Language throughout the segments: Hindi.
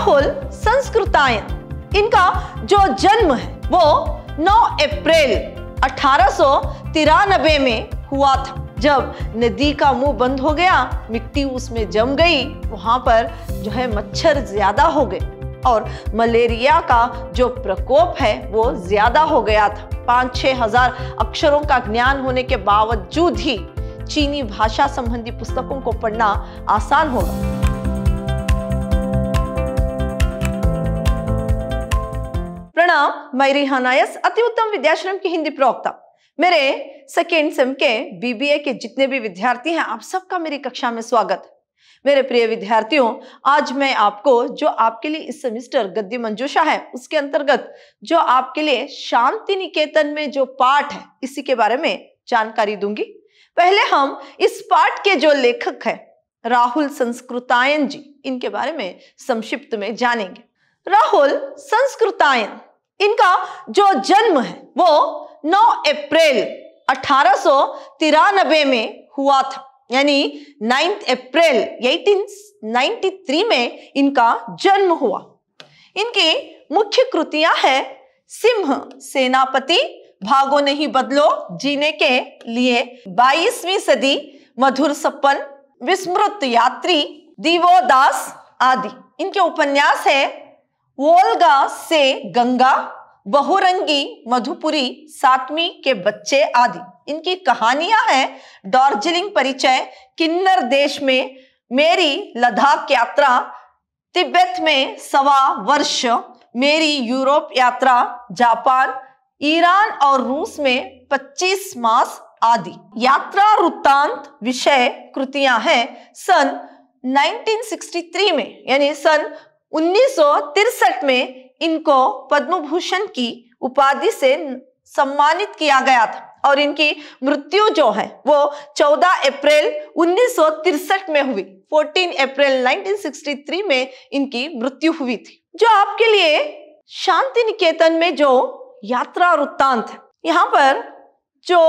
राहुल संस्कृतायन, इनका जो जन्म है वो 9 अप्रैल 1893 में हुआ था। जब नदी का मुंह बंद हो गया, मिट्टी उसमें जम गई, वहां पर जो है मच्छर ज्यादा हो गए और मलेरिया का जो प्रकोप है वो ज्यादा हो गया था। 5-6 हजार अक्षरों का ज्ञान होने के बावजूद ही चीनी भाषा संबंधी पुस्तकों को पढ़ना आसान होगा। प्रणाम, मैं रिहाना यस, अति उत्तम विद्याश्रम की हिंदी प्रवक्ता। मेरे सेकेंड सेम के बीबीए के जितने भी विद्यार्थी हैं, आप सबका मेरी कक्षा में स्वागत है। मेरे प्रिय विद्यार्थियों, आज मैं आपको जो आपके लिए इस सेमिस्टर गद्य मंजूषा है उसके अंतर्गत जो आपके लिए शांति निकेतन में जो पाठ है इसी के बारे में जानकारी दूंगी। पहले हम इस पाठ के जो लेखक हैं राहुल संस्कृतायन जी, इनके बारे में संक्षिप्त में जानेंगे। राहुल संस्कृतायन, इनका जो जन्म है वो 9 अप्रैल 1893 में हुआ था, यानी 9 अप्रैल 1893 में इनका जन्म हुआ। इनकी मुख्य कृतियां हैं सिंह सेनापति, भागो नहीं बदलो, जीने के लिए, 22वीं सदी, मधुर सपन, विस्मृत यात्री, दीवोदास आदि। इनके उपन्यास है वोल्गा से गंगा, बहुरंगी, मधुपुरी, सातवीं के बच्चे आदि। इनकी कहानियां हैं दार्जिलिंग परिचय, किन्नर देश में मेरी लद्दाख यात्रा, तिब्बत में 1.25 वर्ष, मेरी यूरोप यात्रा, जापान, ईरान और रूस में 25 मास आदि। यात्रा वृत्तांत विषय कृतियां हैं सन 1963 में, यानी सन 1963 में इनको पद्म भूषण की उपाधि से सम्मानित किया गया था और इनकी मृत्यु जो है वो 14 अप्रैल 1963 में हुई। 14 अप्रैल 1963 में इनकी मृत्यु हुई थी। जो आपके लिए शांति निकेतन में जो यात्रा वृत्तांत है, यहाँ पर जो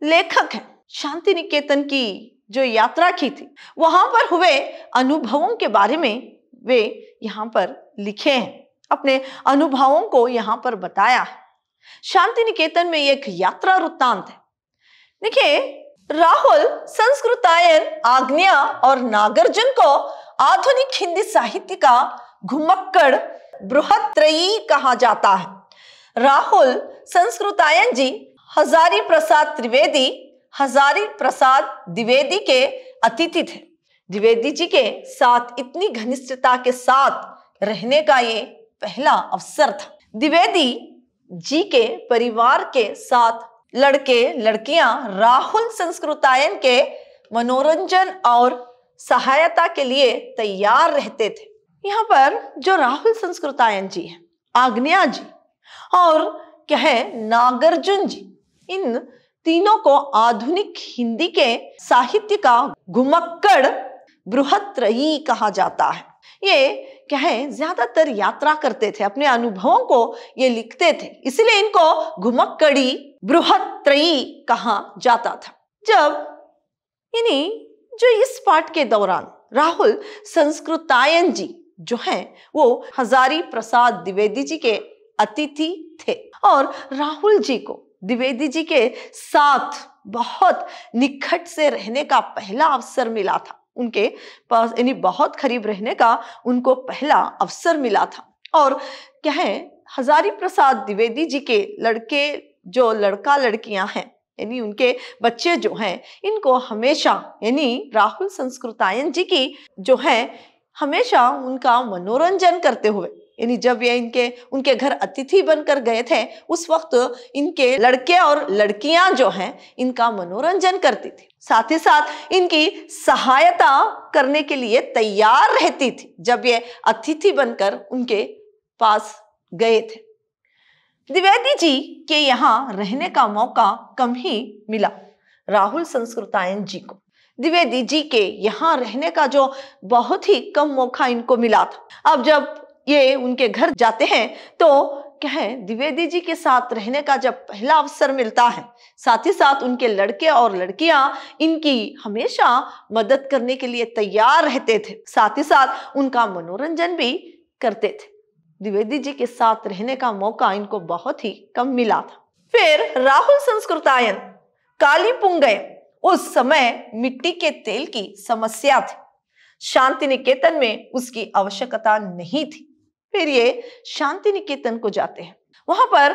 लेखक है शांति निकेतन की जो यात्रा की थी वहां पर हुए अनुभवों के बारे में वे यहाँ पर लिखे हैं, अपने अनुभवों को यहाँ पर बताया है। शांति निकेतन में एक यात्रा वृत्तांत है। देखिए, राहुल संस्कृतायन आग्नेय और नागार्जुन को आधुनिक हिंदी साहित्य का घुमक्कड़ बृहत्त्रयी कहा जाता है। राहुल संस्कृतायन जी हजारी प्रसाद द्विवेदी के अतिथि थे। द्विवेदी जी के साथ इतनी घनिष्ठता के साथ रहने का ये पहला अवसर था। द्विवेदी जी के परिवार के साथ लड़के लड़कियां राहुल संस्कृतायन के मनोरंजन और सहायता के लिए तैयार रहते थे। यहाँ पर जो राहुल संस्कृतायन जी हैं, आग्नेय जी और क्या है नागार्जुन जी, इन तीनों को आधुनिक हिंदी के साहित्य का घुमक्कड़ बृहत्त्रयी कहा जाता है। ये क्या है, ज्यादातर यात्रा करते थे, अपने अनुभवों को ये लिखते थे, इसलिए इनको घुमक्कड़ी बृहत्त्रयी कहा जाता था। जब यानी जो इस पाठ के दौरान राहुल संस्कृतायन जी जो हैं वो हजारी प्रसाद द्विवेदी जी के अतिथि थे और राहुल जी को द्विवेदी जी के साथ बहुत निकट से रहने का पहला अवसर मिला था। उनके पास यानी बहुत करीब रहने का उनको पहला अवसर मिला था। और क्या है, हजारी प्रसाद द्विवेदी जी के लड़के जो लड़का लड़कियां हैं यानी उनके बच्चे जो हैं, इनको हमेशा यानी राहुल संस्कृतायन जी की जो है हमेशा उनका मनोरंजन करते हुए, यानी जब ये उनके घर अतिथि बनकर गए थे उस वक्त इनके लड़के और लड़कियां जो हैं इनका मनोरंजन करती थी, साथ ही साथ इनकी सहायता करने के लिए तैयार रहती थी जब ये अतिथि बनकर उनके पास गए थे। द्विवेदी जी के यहाँ रहने का मौका कम ही मिला राहुल संस्कृतायन जी को। द्विवेदी जी के यहाँ रहने का जो बहुत ही कम मौका इनको मिला था। अब जब ये उनके घर जाते हैं तो क्या है, द्विवेदी जी के साथ रहने का जब पहला अवसर मिलता है, साथ ही साथ उनके लड़के और लड़कियां इनकी हमेशा मदद करने के लिए तैयार रहते थे, साथ ही साथ उनका मनोरंजन भी करते थे। द्विवेदी जी के साथ रहने का मौका इनको बहुत ही कम मिला था। फिर राहुल संस्कृतायन कालीपुंग गए। उस समय मिट्टी के तेल की समस्या थी, शांति निकेतन में उसकी आवश्यकता नहीं थी। फिर ये शांति निकेतन को जाते हैं। वहां पर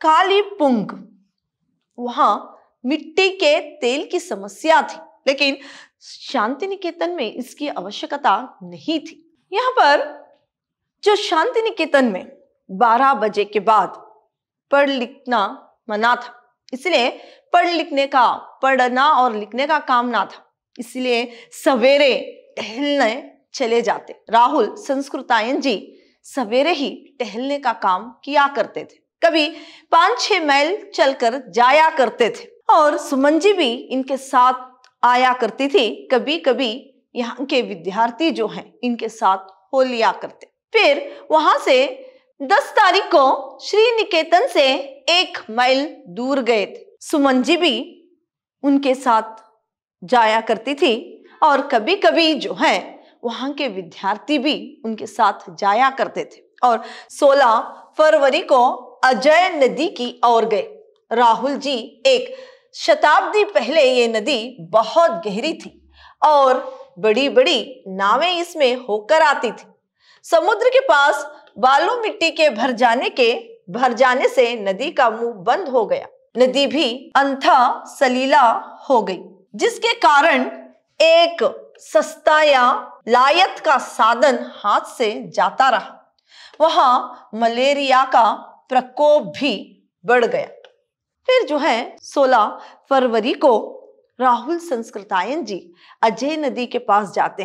कालीपुंग वहां मिट्टी के तेल की समस्या थी, लेकिन शांति निकेतन में इसकी आवश्यकता नहीं थी। यहाँ पर जो शांति निकेतन में 12 बजे के बाद पढ़ लिखना मना था, इसलिए पढ़ना और लिखने का काम ना था, इसलिए सवेरे टहलने चले जाते। राहुल संस्कृतायन जी सवेरे ही टहलने का काम किया करते थे। कभी 5-6 मील चलकर जाया करते थे और सुमन जी भी इनके साथ आया करती थी। कभी कभी यहाँ के विद्यार्थी जो हैं इनके साथ हो लिया करते। फिर वहां से 10 तारीख को श्री निकेतन से 1 मील दूर गए थे। सुमन जी भी उनके साथ जाया करती थी और कभी कभी जो है वहां के विद्यार्थी भी उनके साथ जाया करते थे। और 16 फरवरी को अजय नदी की ओर गए। राहुल जी 1 शताब्दी पहले ये नदी बहुत गहरी थी और बड़ी बड़ी नावें इसमें होकर आती थी। समुद्र के पास बालू मिट्टी के भर जाने से नदी का मुंह बंद हो गया। नदी भी अंततः सलीला हो गई, जिसके कारण एक सस्ता या लायत का साधन हाथ से जाता रहा। वहां मलेरिया का प्रकोप भी बढ़ गया। फिर जो है 16 फरवरी को राहुल संस्कृतायन जी अजय नदी के पास जाते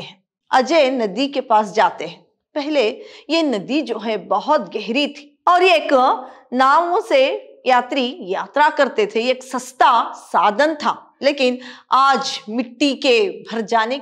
हैं। पहले ये नदी जो है बहुत गहरी थी और एक नावों से यात्री यात्रा करते थे। एक सस्ता साधन था, लेकिन आज मिट्टी के भर जाने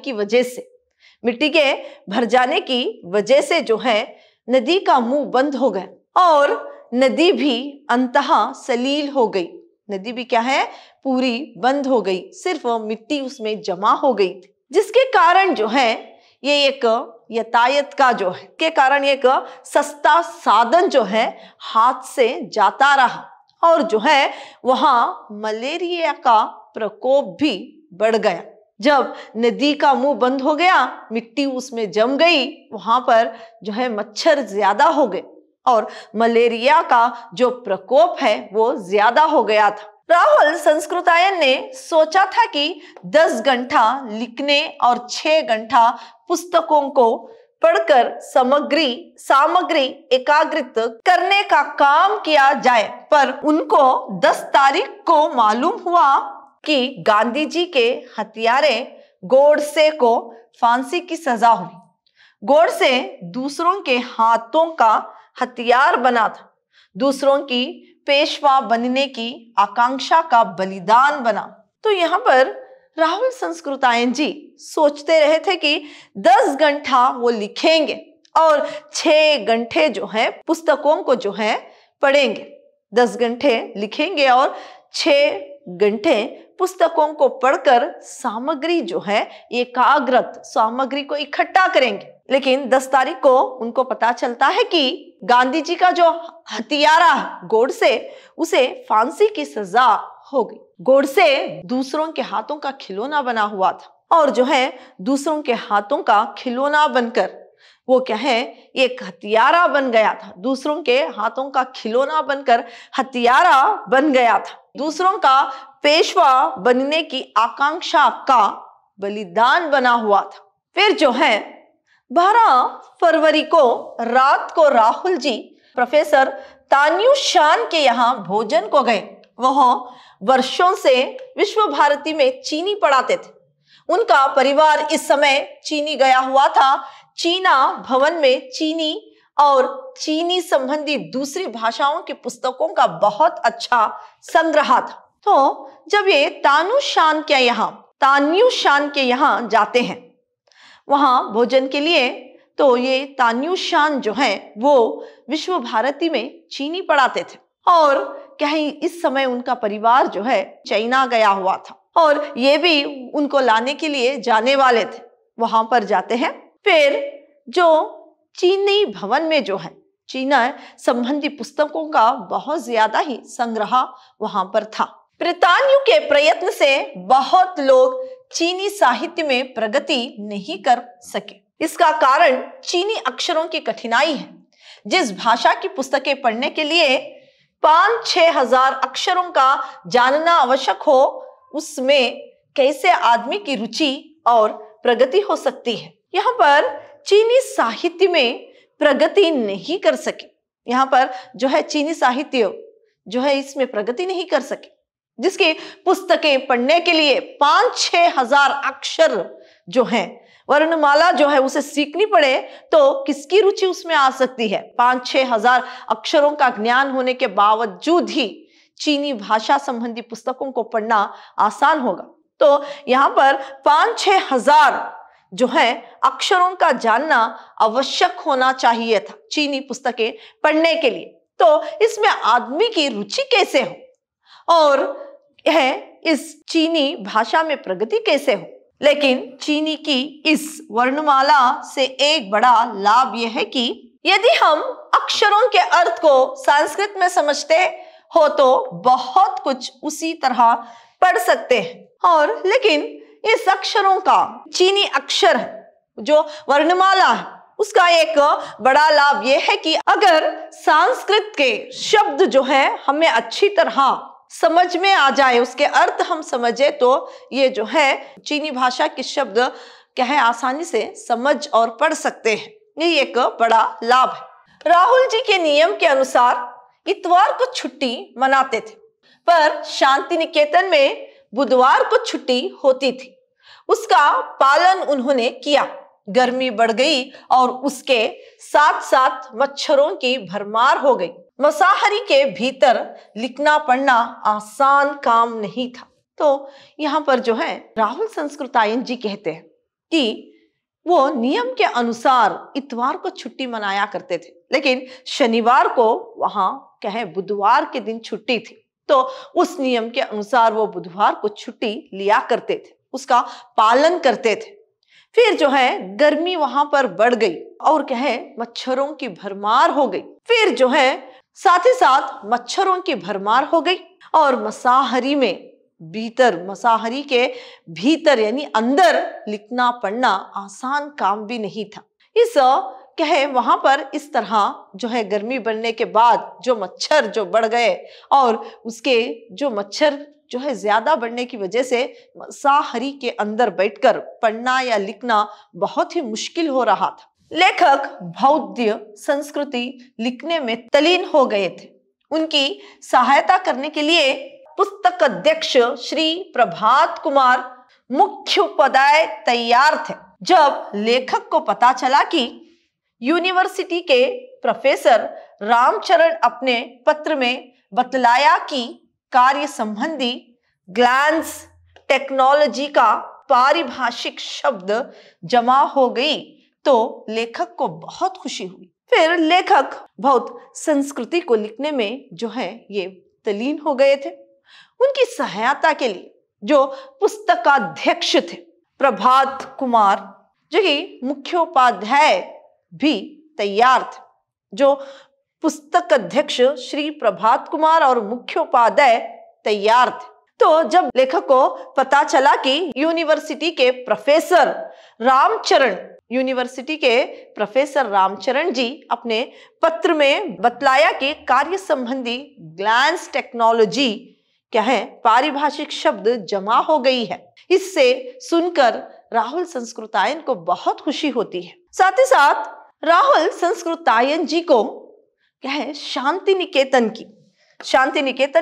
की वजह से जो है नदी का मुंह बंद हो गया और नदी भी अंततः सलील हो गई। नदी भी क्या है, पूरी बंद हो गई, सिर्फ मिट्टी उसमें जमा हो गई थी, जिसके कारण जो है ये एक यातायात का जो है के कारण एक सस्ता साधन जो है हाथ से जाता रहा और जो है वहां मलेरिया का प्रकोप भी बढ़ गया। जब नदी का मुंह बंद हो गया, मिट्टी उसमें जम गई, वहां पर जो है मच्छर ज्यादा हो गए और मलेरिया का जो प्रकोप है वो ज्यादा हो गया था। राहुल संस्कृतायन ने सोचा था कि 10 घंटा लिखने और 6 घंटा पुस्तकों को पढ़कर सामग्री एकाग्रित करने का काम किया जाए, पर उनको 10 तारीख को मालूम हुआ कि गांधी जी के हत्यारे गोडसे को फांसी की सजा हुई। गोडसे दूसरों के हाथों का हथियार बना था, दूसरों की पेशवा बनने की आकांक्षा का बलिदान बना। तो यहाँ पर राहुल संस्कृतायन जी सोचते रहे थे कि 10 घंटा वो लिखेंगे और 6 घंटे जो है पुस्तकों को जो है पढ़ेंगे। 10 घंटे लिखेंगे और 6 घंटे पुस्तकों को पढ़कर सामग्री जो है एकाग्रत सामग्री को इकट्ठा करेंगे। लेकिन 10 तारीख को उनको पता चलता है कि गांधी जी का जो हत्यारा गोडसे, उसे फांसी की सजा हो गई। गोडसे दूसरों के हाथों का खिलौना बना हुआ था और जो है दूसरों के हाथों का खिलौना बनकर वो क्या है एक हत्यारा बन गया था। दूसरों के हाथों का खिलौना बनकर हत्यारा बन गया था। दूसरों का पेशवा बनने की आकांक्षा का बलिदान बना हुआ था। फिर जो है 12 फरवरी को रात को राहुल जी प्रोफेसर तान्यू शान के यहाँ भोजन को गए। वह वर्षों से विश्व भारती में चीनी पढ़ाते थे। उनका परिवार इस समय चीनी गया हुआ था। चीना भवन में चीनी और चीनी संबंधी दूसरी भाषाओं की पुस्तकों का बहुत अच्छा संग्रह था। तो जब ये तान्यू शान के यहाँ जाते हैं वहां भोजन के लिए, तो ये तान्यू शान जो है वो विश्व भारती में चीनी पढ़ाते थे और कहीं इस समय उनका परिवार जो है चाइना गया हुआ था और ये भी उनको लाने के लिए जाने वाले थे। वहां पर जाते हैं। फिर जो चीनी भवन में जो है चीना संबंधी पुस्तकों का बहुत ज्यादा ही संग्रह वहां पर था। ब्रितानियों के प्रयत्न से बहुत लोग चीनी साहित्य में प्रगति नहीं कर सके। इसका कारण चीनी अक्षरों की कठिनाई है। जिस भाषा की पुस्तकें पढ़ने के लिए 5-6 हजार अक्षरों का जानना आवश्यक हो, उसमें कैसे आदमी की रुचि और प्रगति हो सकती है। यहाँ पर चीनी साहित्य में प्रगति नहीं कर सके। यहाँ पर जो है चीनी साहित्य जो है इसमें प्रगति नहीं कर सके, जिसकी पुस्तकें पढ़ने के लिए 5-6 हजार अक्षर जो है, वर्णमाला जो है उसे सीखनी पड़े तो किसकी रुचि उसमें आ सकती है। 5-6 हजार अक्षरों का ज्ञान होने के बावजूद ही चीनी भाषा संबंधी पुस्तकों को पढ़ना आसान होगा। तो यहाँ पर 5-6 हजार जो है अक्षरों का जानना आवश्यक होना चाहिए था चीनी पुस्तकें पढ़ने के लिए। तो इसमें आदमी की रुचि कैसे हो और यह इस चीनी भाषा में प्रगति कैसे हो। लेकिन चीनी की इस वर्णमाला से एक बड़ा लाभ यह है कि यदि हम अक्षरों के अर्थ को संस्कृत में समझते हो तो बहुत कुछ उसी तरह पढ़ सकते हैं। और लेकिन इस अक्षरों का चीनी अक्षर जो वर्णमाला है उसका एक बड़ा लाभ यह है कि अगर संस्कृत के शब्द जो है हमें अच्छी तरह समझ में आ जाए, उसके अर्थ हम समझे, तो ये जो है चीनी भाषा के शब्द क्या है आसानी से समझ और पढ़ सकते हैं। ये एक बड़ा लाभ है। राहुल जी के नियम के अनुसार इतवार को छुट्टी मनाते थे, पर शांति निकेतन में बुधवार को छुट्टी होती थी। उसका पालन उन्होंने किया। गर्मी बढ़ गई और उसके साथ साथ मच्छरों की भरमार हो गई। मसाहरी के भीतर लिखना पढ़ना आसान काम नहीं था। तो यहाँ पर जो है राहुल संस्कृतायन जी कहते हैं कि वो नियम के अनुसार इतवार को छुट्टी मनाया करते थे, लेकिन शनिवार को वहां क्या है बुधवार के दिन छुट्टी थी, तो उस नियम के अनुसार वो बुधवार को छुट्टी लिया करते थे, उसका पालन करते थे। फिर जो है गर्मी वहां पर बढ़ गई और क्या है मच्छरों की भरमार हो गई। फिर जो है साथ ही साथ मच्छरों की भरमार हो गई और मसाहरी के भीतर यानी अंदर लिखना पढ़ना आसान काम भी नहीं था। इस क्या है वहां पर इस तरह जो है गर्मी बढ़ने के बाद जो मच्छर जो बढ़ गए और उसके जो मच्छर जो है ज्यादा बढ़ने की वजह से मसाहरी के अंदर बैठकर पढ़ना या लिखना बहुत ही मुश्किल हो रहा था। लेखक बौद्ध संस्कृति लिखने में तल्लीन हो गए थे। उनकी सहायता करने के लिए पुस्तक अध्यक्ष श्री प्रभात कुमार मुख्योपाध्याय तैयार थे। जब लेखक को पता चला कि यूनिवर्सिटी के प्रोफेसर रामचरण अपने पत्र में बतलाया कि कार्य संबंधी ग्लांस टेक्नोलॉजी का पारिभाषिक शब्द जमा हो गई, तो लेखक को बहुत खुशी हुई। फिर लेखक बौद्ध संस्कृति को लिखने में जो है ये तल्लीन हो गए थे। उनकी सहायता के लिए जो पुस्तकाध्यक्ष थे प्रभात कुमार, जो कि मुख्योपाध्याय भी तैयार थे। जो पुस्तक अध्यक्ष श्री प्रभात कुमार और मुख्योपाध्याय तैयार थे। तो जब लेखक को पता चला कि यूनिवर्सिटी के प्रोफेसर रामचरण जी अपने पत्र में बतलाया कि कार्य संबंधी ग्लांस टेक्नोलॉजी क्या है पारिभाषिक शब्द जमा हो गई है, इससे सुनकर राहुल संस्कृतायन को बहुत खुशी होती है। साथ ही साथ राहुल संस्कृतायन जी को क्या है शांति निकेतन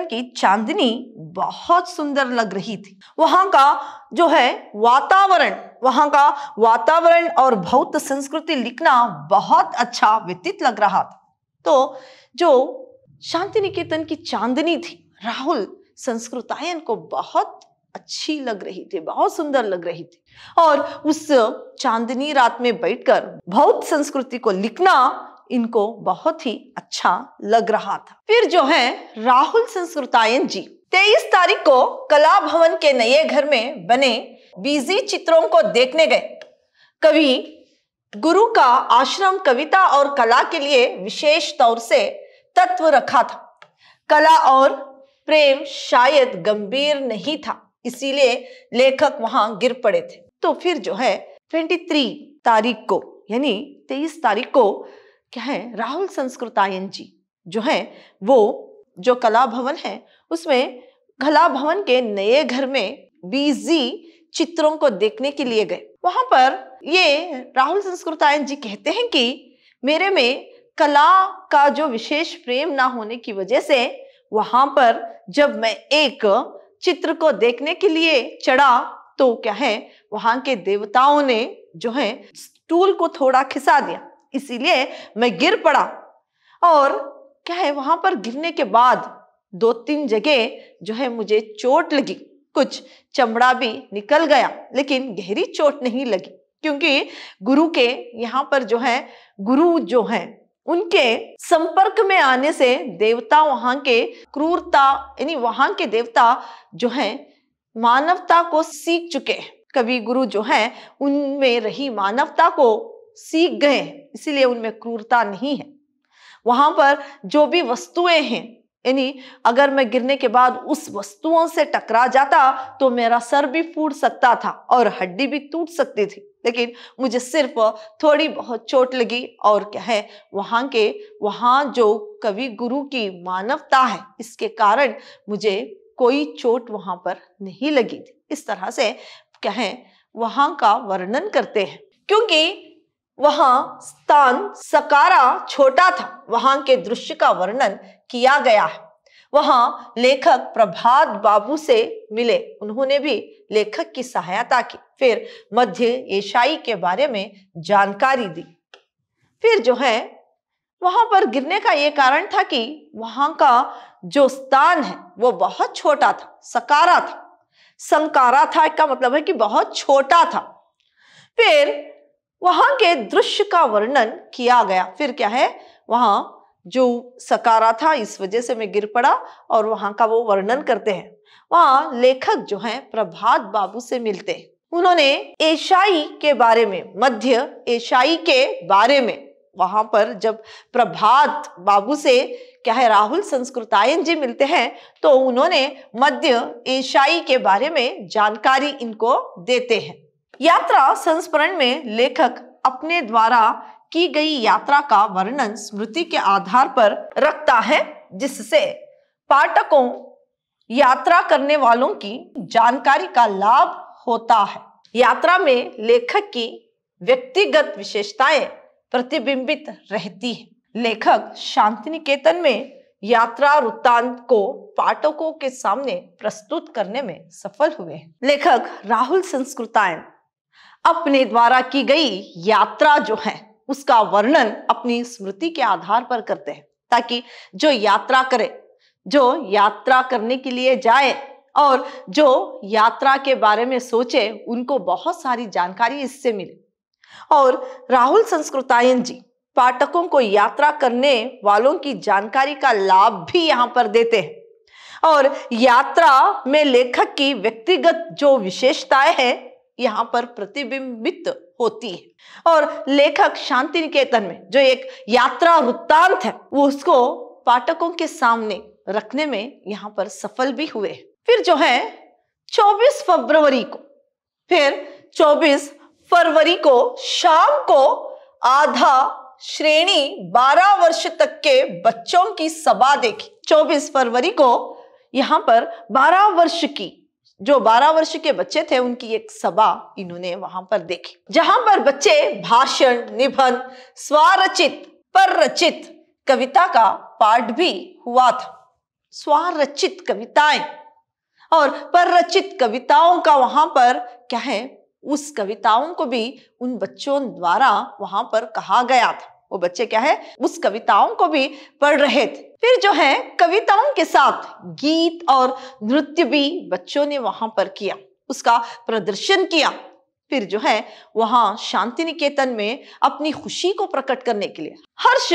की चांदनी बहुत सुंदर लग रही थी। वहां का जो है वातावरण और बौद्ध संस्कृति लिखना बहुत अच्छा व्यतीत लग रहा था। तो जो शांति निकेतन की चांदनी थी राहुल संस्कृतायन को बहुत अच्छी लग रही थी, बहुत सुंदर लग रही थी, और उस चांदनी रात में बैठकर बौद्ध संस्कृति को लिखना इनको बहुत ही अच्छा लग रहा था। फिर जो है राहुल संस्कृतायन जी 23 तारीख को कला भवन के नए घर में बने बीजी चित्रों को देखने गए। कवि गुरु का आश्रम कविता और कला के लिए विशेष तौर से तत्व रखा था। कला और प्रेम शायद गंभीर नहीं था, इसीलिए लेखक वहां गिर पड़े थे। तो फिर जो है 23 तारीख को यानी 23 तारीख को क्या है, राहुल संस्कृतायन जी जो है वो जो कला भवन है उसमें कला भवन के नए घर में बीजी चित्रों को देखने के लिए गए। वहां पर ये राहुल संस्कृतायन जी कहते हैं कि मेरे में कला का जो विशेष प्रेम ना होने की वजह से वहां पर जब मैं एक चित्र को देखने के लिए चढ़ा तो क्या है, वहां के देवताओं ने जो है स्टूल को थोड़ा खिसा दिया, इसीलिए मैं गिर पड़ा। और क्या है, वहां पर गिरने के बाद 2-3 जगह जो है मुझे चोट लगी, कुछ चमड़ा भी निकल गया, लेकिन गहरी चोट नहीं लगी, क्योंकि गुरु के यहाँ पर जो है, गुरु जो है उनके संपर्क में आने से देवता वहां के क्रूरता यानी वहां के देवता जो है मानवता को सीख चुके हैं। कवि गुरु जो है उनमें रही मानवता को सीख गए, इसीलिए उनमें क्रूरता नहीं है। वहां पर जो भी वस्तुएं हैं, यानी अगर मैं गिरने के बाद उस वस्तुओं से टकरा जाता तो मेरा सर भी फूट सकता था और हड्डी भी टूट सकती थी, लेकिन मुझे सिर्फ थोड़ी बहुत चोट लगी। और क्या है, वहां जो कवि गुरु की मानवता है, इसके कारण मुझे कोई चोट वहां पर नहीं लगी थी। इस तरह से क्या है, वहां का वर्णन करते हैं, क्योंकि वहां स्थान सकारा छोटा था, वहां के दृश्य का वर्णन किया गया है। वहां लेखक प्रभात बाबू से मिले, उन्होंने भी लेखक की सहायता की, फिर मध्य एशियाई के बारे में जानकारी दी। फिर जो है वहां पर गिरने का ये कारण था कि वहां का जो स्थान है वो बहुत छोटा था, सकारा था। संकारा था का मतलब है कि बहुत छोटा था। फिर वहां के दृश्य का वर्णन किया गया। फिर क्या है, वहां जो सकारा था इस वजह से मैं गिर पड़ा और वहां का वो वर्णन करते हैं। वहां लेखक जो है प्रभात बाबू से मिलते हैं, उन्होंने एशियाई के बारे में, मध्य एशियाई के बारे में, वहां पर जब प्रभात बाबू से क्या है राहुल संस्कृतायन जी मिलते हैं तो उन्होंने मध्य एशियाई के बारे में जानकारी इनको देते हैं। यात्रा संस्मरण में लेखक अपने द्वारा की गई यात्रा का वर्णन स्मृति के आधार पर रखता है, जिससे पाठकों यात्रा करने वालों की जानकारी का लाभ होता है। यात्रा में लेखक की व्यक्तिगत विशेषताएं प्रतिबिंबित रहती है। लेखक शांति निकेतन में यात्रा वृत्तांत को पाठकों के सामने प्रस्तुत करने में सफल हुए। लेखक राहुल संस्कृतायन अपने द्वारा की गई यात्रा जो है उसका वर्णन अपनी स्मृति के आधार पर करते हैं, ताकि जो यात्रा करे, जो यात्रा करने के लिए जाए और जो यात्रा के बारे में सोचे, उनको बहुत सारी जानकारी इससे मिले। और राहुल संस्कृतायन जी पाठकों को यात्रा करने वालों की जानकारी का लाभ भी यहाँ पर देते हैं। और यात्रा में लेखक की व्यक्तिगत जो विशेषताएं हैं यहाँ पर प्रतिबिंबित होती है। और लेखक शांति निकेतन में जो एक यात्रा वृत्तांत है वो उसको पाठकों के सामने रखने में यहाँ पर सफल भी हुए। फिर जो है 24 फरवरी को शाम को आधा श्रेणी 12 वर्ष तक के बच्चों की सभा देखी। 24 फरवरी को यहाँ पर 12 वर्ष के बच्चे थे, उनकी एक सभा इन्होंने वहां पर देखी, जहां पर बच्चे भाषण, निबंध, स्वरचित, पररचित कविता का पाठ भी हुआ था। स्वरचित कविताएं और पररचित कविताओं का वहां पर क्या है, उस कविताओं को भी उन बच्चों द्वारा वहां पर कहा गया था। वो बच्चे क्या है, उस कविताओं को भी पढ़ रहे थे। फिर जो है कविताओं के साथ गीत और नृत्य भी बच्चों ने वहां पर किया, उसका प्रदर्शन किया। फिर जो है वहां शांति निकेतन में अपनी खुशी को प्रकट करने के लिए, हर्ष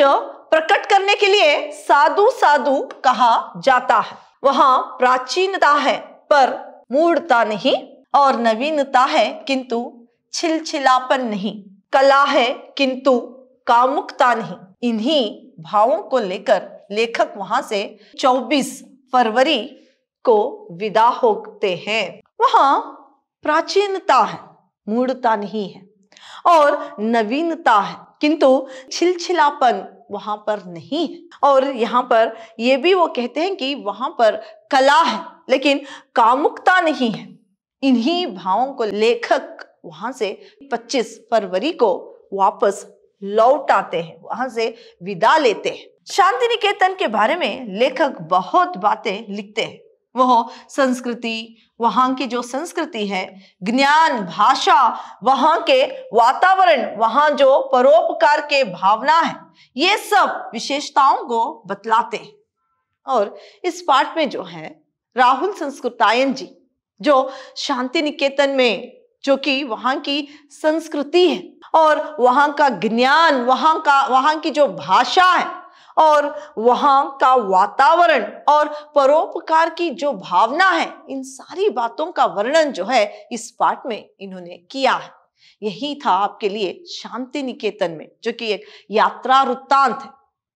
प्रकट करने के लिए साधु साधु कहा जाता है। वहां प्राचीनता है पर मूढ़ता नहीं, और नवीनता है किंतु छिलछिलापन नहीं। कला है किंतु कामुकता नहीं। इन्हीं भावों को लेकर लेखक वहां से 24 फरवरी को विदा होते हैं। वहां प्राचीनता है, मूढ़ता नहीं है, और नवीनता है किंतु छिलछिलापन वहां पर नहीं है। और यहाँ पर ये भी वो कहते हैं कि वहां पर कला है लेकिन कामुकता नहीं है। इन्हीं भावों को लेखक वहां से 25 फरवरी को वापस लौट आते हैं, वहां से विदा लेते हैं। शांति निकेतन के बारे में लेखक बहुत बातें लिखते हैं। वह संस्कृति, वहां की जो संस्कृति है, ज्ञान, भाषा, वहां के वातावरण, वहां जो परोपकार के भावना है, ये सब विशेषताओं को बतलाते हैं। और इस पाठ में जो है राहुल संस्कृतायन जी जो शांति निकेतन में, जो कि वहां की संस्कृति है और वहां का ज्ञान, वहां की जो भाषा है और वहां का वातावरण और परोपकार की जो भावना है, इन सारी बातों का वर्णन जो है इस पाठ में इन्होंने किया है। यही था आपके लिए शांति निकेतन में, जो कि एक यात्रा वृत्तांत है,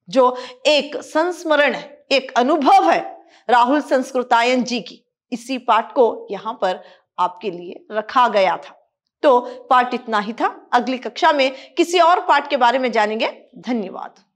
जो एक संस्मरण है, एक अनुभव है राहुल संस्कृतायन जी की। इसी पाठ को यहाँ पर आपके लिए रखा गया था। तो पाठ इतना ही था। अगली कक्षा में किसी और पाठ के बारे में जानेंगे। धन्यवाद।